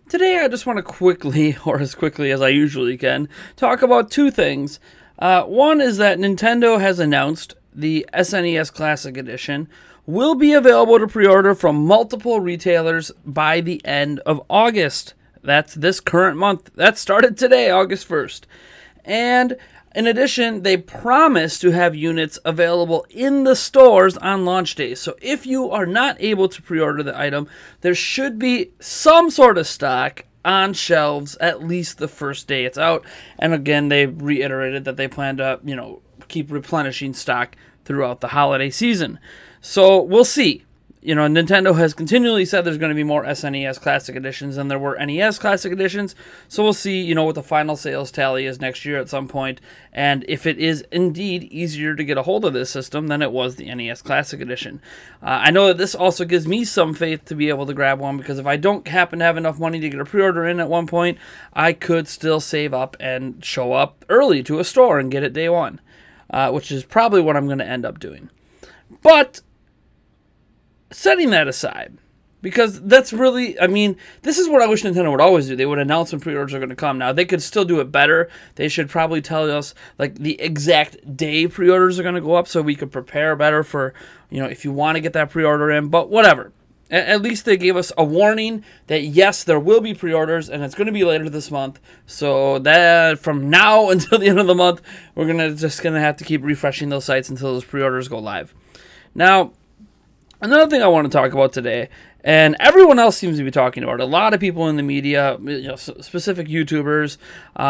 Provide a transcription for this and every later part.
Today I just want to quickly, or as quickly as I usually can, talk about two things. One is that Nintendo has announced the SNES Classic Edition will be available to pre-order from multiple retailers by the end of August. That's this current month. That started today, August 1st. And in addition, they promise to have units available in the stores on launch day. So if you are not able to pre-order the item, there should be some sort of stock on shelves at least the first day it's out. And again, they reiterated that they plan to, keep replenishing stock throughout the holiday season. So we'll see. Nintendo has continually said there's going to be more SNES Classic Editions than there were NES Classic Editions. So we'll see, what the final sales tally is next year at some point. And if it is indeed easier to get a hold of this system than it was the NES Classic Edition. I know that this also gives me some faith to be able to grab one, because if I don't happen to have enough money to get a pre-order in at one point, I could still save up and show up early to a store and get it day one. Which is probably what I'm going to end up doing. But setting that aside, because that's really, this is what I wish Nintendo would always do. They would announce when pre-orders are going to come. Now, they could still do it better. They should probably tell us, the exact day pre-orders are going to go up so we could prepare better for, if you want to get that pre-order in. But whatever. At least they gave us a warning that, yes, there will be pre-orders, and it's going to be later this month. So that from now until the end of the month, we're just going to have to keep refreshing those sites until those pre-orders go live. Now, another thing I want to talk about today, and everyone else seems to be talking about it, a lot of people in the media, specific YouTubers,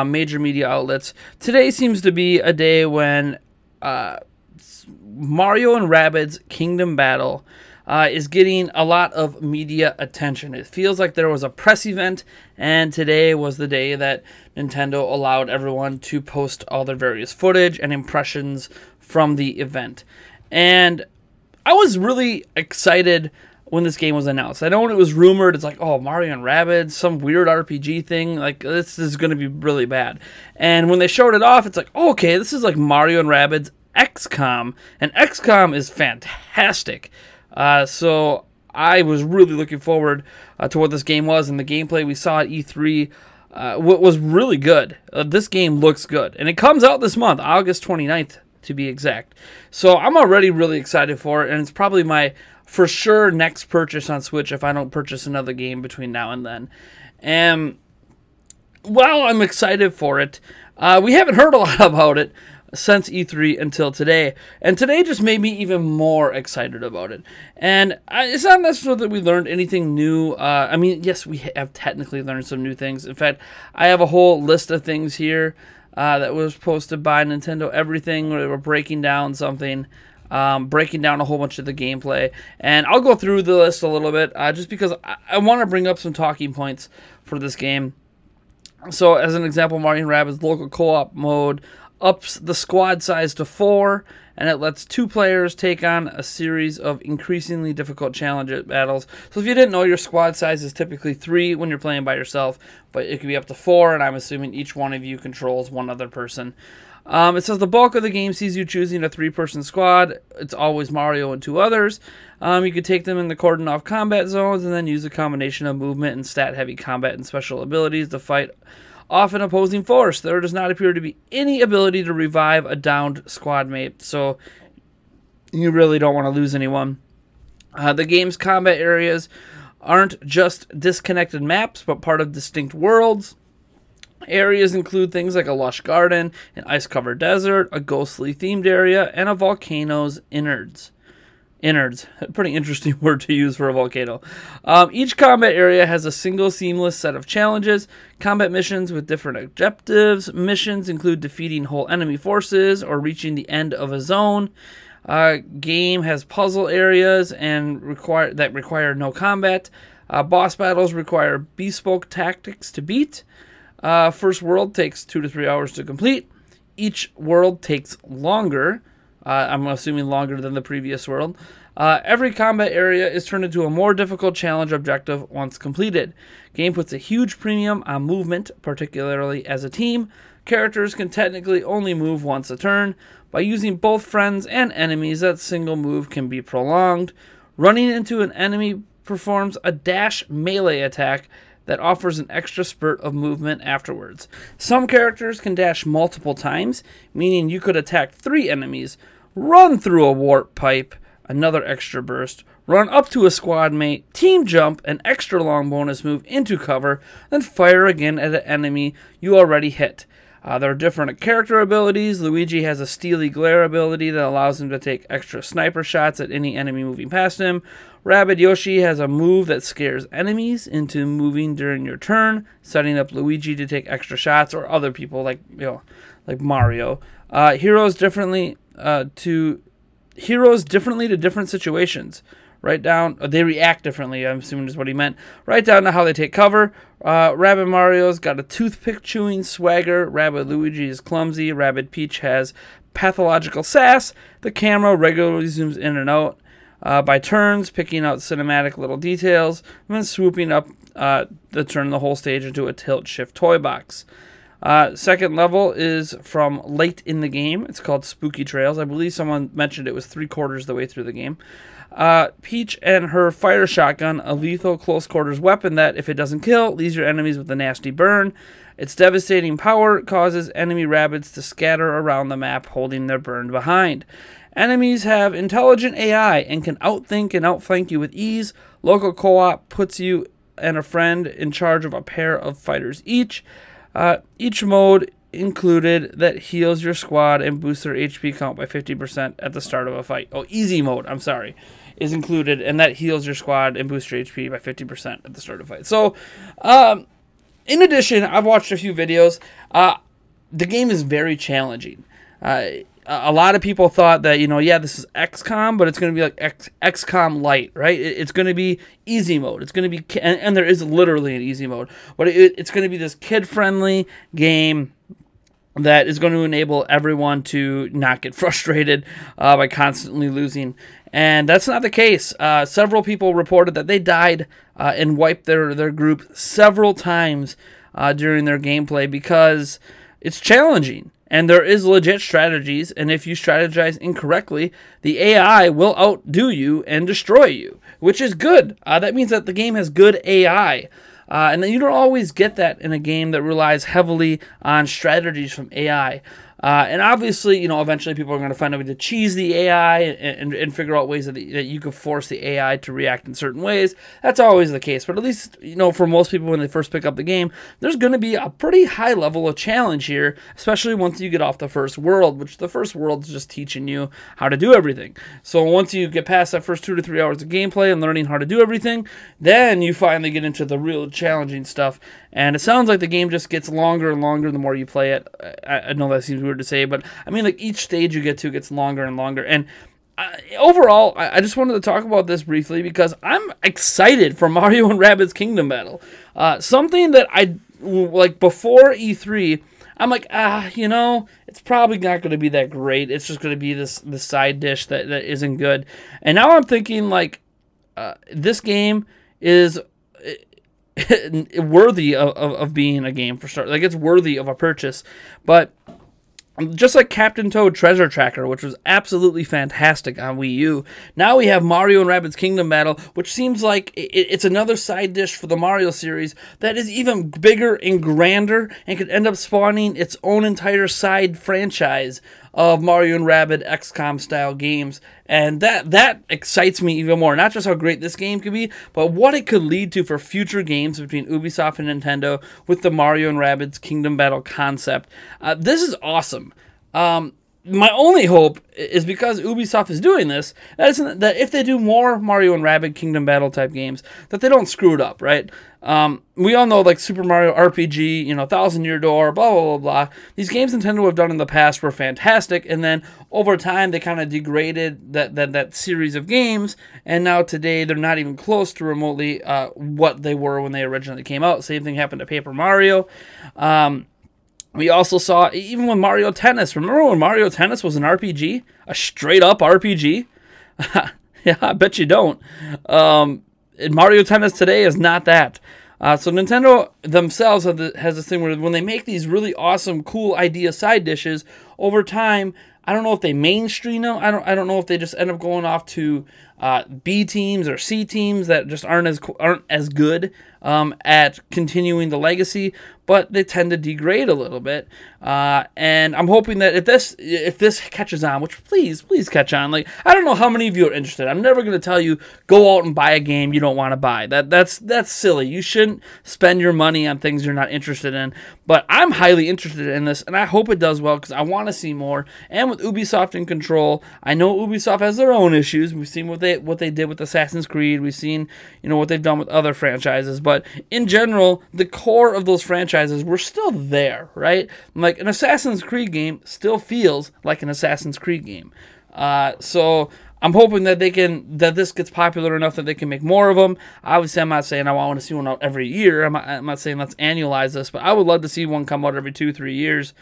major media outlets. Today seems to be a day when Mario and Rabbids Kingdom Battle is getting a lot of media attention. It feels like there was a press event, and today was the day that Nintendo allowed everyone to post all their various footage and impressions from the event. And I was really excited when this game was announced. I know when it was rumored, it's like, oh, Mario and Rabbids, some weird RPG thing, this is going to be really bad. And when they showed it off, it's like, oh, okay, this is like Mario and Rabbids XCOM, and XCOM is fantastic. So I was really looking forward to what this game was, and the gameplay we saw at E3 was really good. This game looks good, and it comes out this month, August 29th to be exact. So I'm already really excited for it, and it's probably my, for sure, next purchase on Switch if I don't purchase another game between now and then. And while I'm excited for it, we haven't heard a lot about it since E3 until today, and today just made me even more excited about it. And it's not necessarily that we learned anything new. Yes, we have technically learned some new things. In fact, I have a whole list of things here that was posted by Nintendo Everything, where they were breaking down something, breaking down a whole bunch of the gameplay. And I'll go through the list a little bit, just because I want to bring up some talking points for this game. So, as an example, Mario & Rabbids local co-op mode ups the squad size to 4, and it lets 2 players take on a series of increasingly difficult challenge battles. So if you didn't know, your squad size is typically 3 when you're playing by yourself, but it can be up to 4, and I'm assuming each one of you controls one other person. It says the bulk of the game sees you choosing a 3-person squad. It's always Mario and 2 others. You could take them in the cordon off combat zones and then use a combination of movement and stat-heavy combat and special abilities to fight off an opposing force. There does not appear to be any ability to revive a downed squad mate, so you really don't want to lose anyone. The game's combat areas aren't just disconnected maps, but part of distinct worlds. Areas include things like a lush garden, an ice-covered desert, a ghostly themed area, and a volcano's innards. Innards. A pretty interesting word to use for a volcano. Each combat area has a single seamless set of challenges, combat missions with different objectives. Missions include defeating whole enemy forces or reaching the end of a zone. Game has puzzle areas and require no combat. Boss battles require bespoke tactics to beat. First world takes 2 to 3 hours to complete. Each world takes longer. I'm assuming longer than the previous world. Every combat area is turned into a more difficult challenge objective once completed. Game puts a huge premium on movement, particularly as a team. Characters can technically only move once a turn. By using both friends and enemies, that single move can be prolonged. Running into an enemy performs a dash melee attack that offers an extra spurt of movement afterwards. Some characters can dash multiple times, meaning you could attack 3 enemies, run through a warp pipe, another extra burst, run up to a squad mate, team jump, an extra long bonus move into cover, then fire again at an enemy you already hit. There are different character abilities. Luigi has a Steely Glare ability that allows him to take extra sniper shots at any enemy moving past him. Rabbid Yoshi has a move that scares enemies into moving during your turn, setting up Luigi to take extra shots, or other people like Mario. Heroes differently to different situations. They react differently, I'm assuming is what he meant. Right down to how they take cover. Rabbid Mario's got a toothpick chewing swagger. Rabbid Luigi is clumsy. Rabbid Peach has pathological sass. The camera regularly zooms in and out by turns, picking out cinematic little details, and then swooping up to turn the whole stage into a tilt-shift toy box. Second level is from late in the game. It's called Spooky Trails. I believe someone mentioned it was 3/4 of the way through the game. Peach and her fire shotgun, a lethal close quarters weapon that, if it doesn't kill, leaves your enemies with a nasty burn. Its devastating power causes enemy Rabbids to scatter around the map, holding their burn behind. Enemies have intelligent AI and can outthink and outflank you with ease. Local co-op puts you and a friend in charge of a pair of fighters each. Each mode included that heals your squad and boosts their HP count by 50% at the start of a fight. Oh, easy mode, I'm sorry, is included, and that heals your squad and boosts your HP by 50% at the start of a fight. So, in addition, I've watched a few videos. The game is very challenging. A lot of people thought that, this is XCOM, but it's going to be like XCOM Lite, right? It's going to be easy mode. It's going to be, and there is literally an easy mode, but it's going to be this kid-friendly game that is going to enable everyone to not get frustrated by constantly losing. And that's not the case. Several people reported that they died and wiped their group several times during their gameplay because it's challenging. And there is legit strategies, and if you strategize incorrectly, the AI will outdo you and destroy you, which is good. That means that the game has good AI. And then you don't always get that in a game that relies heavily on strategies from AI. And obviously, eventually people are going to find a way to cheese the AI and figure out ways that you can force the AI to react in certain ways. That's always the case. But at least, for most people when they first pick up the game, there's going to be a pretty high level of challenge here, especially once you get off the first world, which the first world is just teaching you how to do everything. So once you get past that first 2 to 3 hours of gameplay and learning how to do everything, then you finally get into the real challenging stuff. And it sounds like the game just gets longer and longer the more you play it. I know that seems weird to say, but I mean, like, each stage you get to gets longer and longer. And overall, I just wanted to talk about this briefly because I'm excited for Mario and Rabbids Kingdom Battle. Something that I, like, before E3, I'm like, it's probably not going to be that great. It's just going to be this side dish that isn't good. And now I'm thinking, like, this game is worthy of being a game for start. Like, it's worthy of a purchase. But just like Captain Toad Treasure Tracker, which was absolutely fantastic on Wii U, now we have Mario and Rabbids Kingdom Battle, which seems like it's another side dish for the Mario series that is even bigger and grander and could end up spawning its own entire side franchise of Mario and Rabbids XCOM style games. And that excites me even more. Not just how great this game could be, but what it could lead to for future games between Ubisoft and Nintendo with the Mario and Rabbids Kingdom Battle concept. This is awesome. My only hope is because Ubisoft is doing this, that if they do more Mario and Rabbids Kingdom Battle type games, that they don't screw it up, right? We all know, like, Super Mario RPG, Thousand Year Door, blah, blah, blah, blah. These games Nintendo have done in the past were fantastic, and then over time they kind of degraded that series of games, and now today they're not even close to remotely what they were when they originally came out. Same thing happened to Paper Mario. We also saw, even with Mario Tennis. Remember when Mario Tennis was an RPG? A straight-up RPG? Yeah, I bet you don't. And Mario Tennis today is not that. So Nintendo themselves has this thing where when they make these really awesome, cool idea side dishes, over time, I don't know if they mainstream them. I don't know if they just end up going off to B teams or C teams that just aren't as good at continuing the legacy, but they tend to degrade a little bit. And I'm hoping that if this catches on, which please catch on. Like, I don't know how many of you are interested. I'm never going to tell you go out and buy a game you don't want to buy. That's silly. You shouldn't spend your money on things you're not interested in. But I'm highly interested in this, and I hope it does well because I want to see more. And with Ubisoft in control, I know Ubisoft has their own issues. We've seen what they did with Assassin's Creed. We've seen what they've done with other franchises. But in general, the core of those franchises were still there, right? Like an Assassin's Creed game still feels like an Assassin's Creed game. So I'm hoping that this gets popular enough that they can make more of them. Obviously, I'm not saying I want to see one out every year. I'm not saying let's annualize this, but I would love to see one come out every 2-3 years.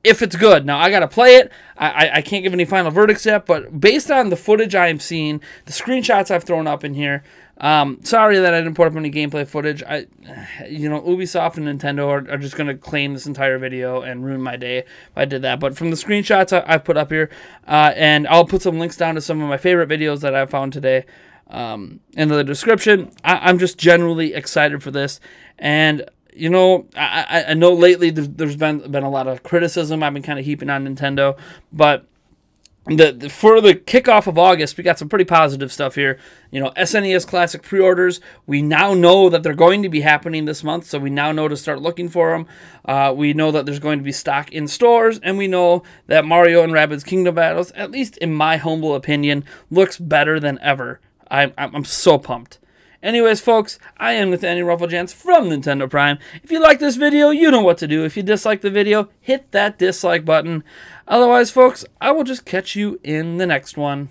If it's good. Now, I got to play it. I can't give any final verdicts yet, but based on the footage I am seeing, the screenshots I've thrown up in here, sorry that I didn't put up any gameplay footage. Ubisoft and Nintendo are just going to claim this entire video and ruin my day if I did that. But from the screenshots I've put up here, and I'll put some links down to some of my favorite videos that I found today in the description. I'm just generally excited for this. And I know lately there's been a lot of criticism I've been kind of heaping on Nintendo, but for the kickoff of August, we got some pretty positive stuff here. SNES Classic pre-orders, we now know that they're going to be happening this month, so we now know to start looking for them. We know that there's going to be stock in stores, and we know that Mario and Rabbids Kingdom Battles, at least in my humble opinion, looks better than ever. I'm so pumped. Anyways, folks, I am Nathaniel Rufflejans from Nintendo Prime. If you like this video, you know what to do. If you dislike the video, hit that dislike button. Otherwise, folks, I will just catch you in the next one.